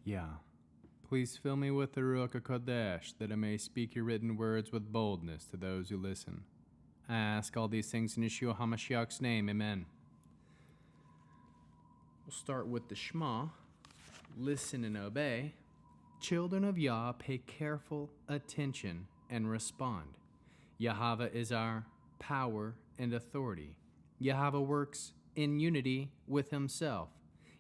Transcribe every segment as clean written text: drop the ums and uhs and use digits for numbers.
Yeah. Please fill me with the Ruach HaKodesh, that I may speak your written words with boldness to those who listen. I ask all these things in Yeshua HaMashiach's name. Amen. We'll start with the Shema. Listen and obey. Children of Yah, pay careful attention and respond. Yahweh is our power and authority. Yahweh works in unity with himself,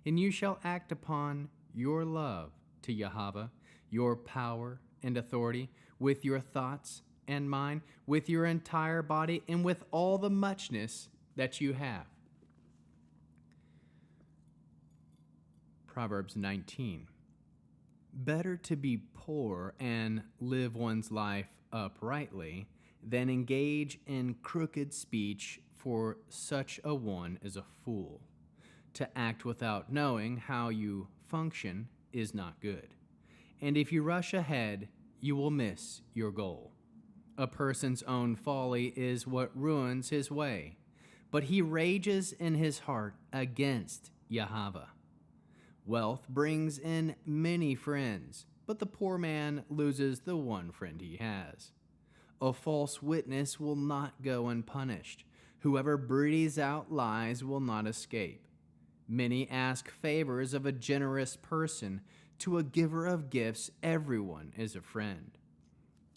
and you shall act upon your love to Yahweh, your power and authority, with your thoughts and mind, with your entire body, and with all the muchness that you have. Proverbs 19. Better to be poor and live one's life uprightly than engage in crooked speech, for such a one is a fool. To act without knowing how you function is not good. And if you rush ahead, you will miss your goal. A person's own folly is what ruins his way, but he rages in his heart against Yahweh. Wealth brings in many friends, but the poor man loses the one friend he has. A false witness will not go unpunished. Whoever breathes out lies will not escape. Many ask favors of a generous person. To a giver of gifts, everyone is a friend.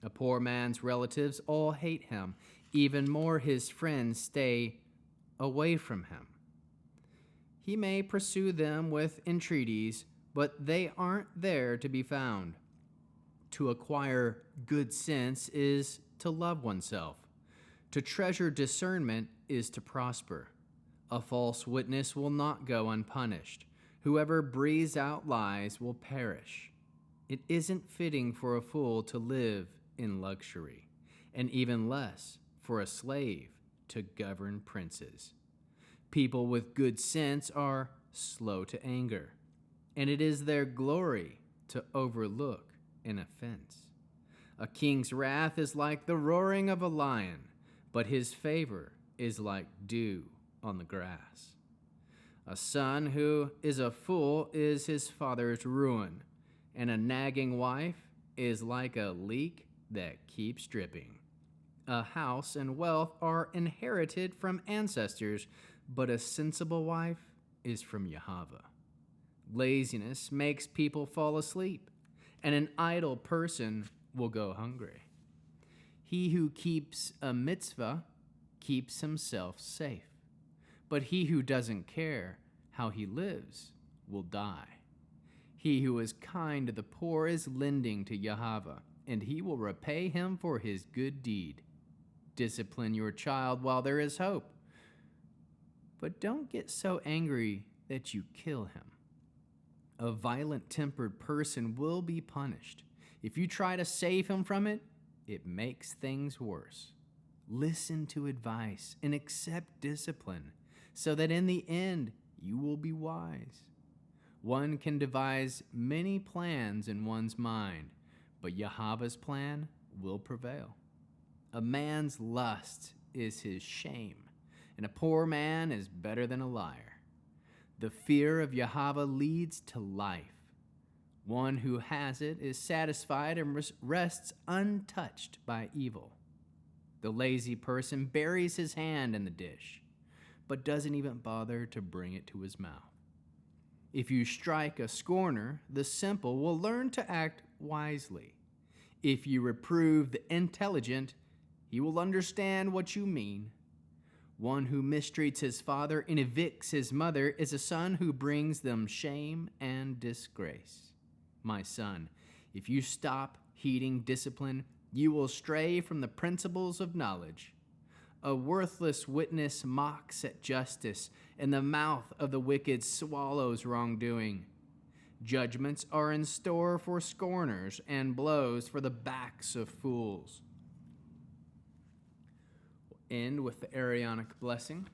A poor man's relatives all hate him. Even more, his friends stay away from him. He may pursue them with entreaties, but they aren't there to be found. To acquire good sense is to love oneself. To treasure discernment is to prosper. A false witness will not go unpunished. Whoever breathes out lies will perish. It isn't fitting for a fool to live in luxury, and even less for a slave to govern princes. People with good sense are slow to anger, and it is their glory to overlook an offense. A king's wrath is like the roaring of a lion, but his favor is like dew on the grass. A son who is a fool is his father's ruin, and a nagging wife is like a leak that keeps dripping. A house and wealth are inherited from ancestors, but a sensible wife is from Yahweh. Laziness makes people fall asleep, and an idle person will go hungry. He who keeps a mitzvah keeps himself safe, but he who doesn't care how he lives will die. He who is kind to the poor is lending to Yahweh, and he will repay him for his good deed. Discipline your child while there is hope, but don't get so angry that you kill him. A violent-tempered person will be punished. If you try to save him from it, it makes things worse. Listen to advice and accept discipline, so that in the end you will be wise. One can devise many plans in one's mind, but Yahweh's plan will prevail. A man's lust is his shame, and a poor man is better than a liar. The fear of Yahweh leads to life. One who has it is satisfied and rests untouched by evil. The lazy person buries his hand in the dish, but doesn't even bother to bring it to his mouth. If you strike a scorner, the simple will learn to act wisely. If you reprove the intelligent, he will understand what you mean. One who mistreats his father and evicts his mother is a son who brings them shame and disgrace. My son, if you stop heeding discipline, you will stray from the principles of knowledge. A worthless witness mocks at justice, and the mouth of the wicked swallows wrongdoing. Judgments are in store for scorners, and blows for the backs of fools. We'll end with the Aaronic blessing.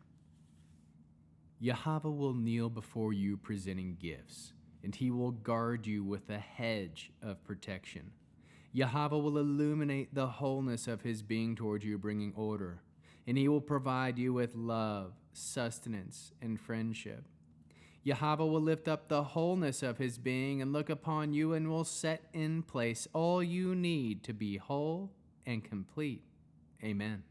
Yahweh will kneel before you presenting gifts, and he will guard you with a hedge of protection. Yahweh will illuminate the wholeness of his being toward you, bringing order, and he will provide you with love, sustenance, and friendship. Yahweh will lift up the wholeness of his being and look upon you and will set in place all you need to be whole and complete. Amen.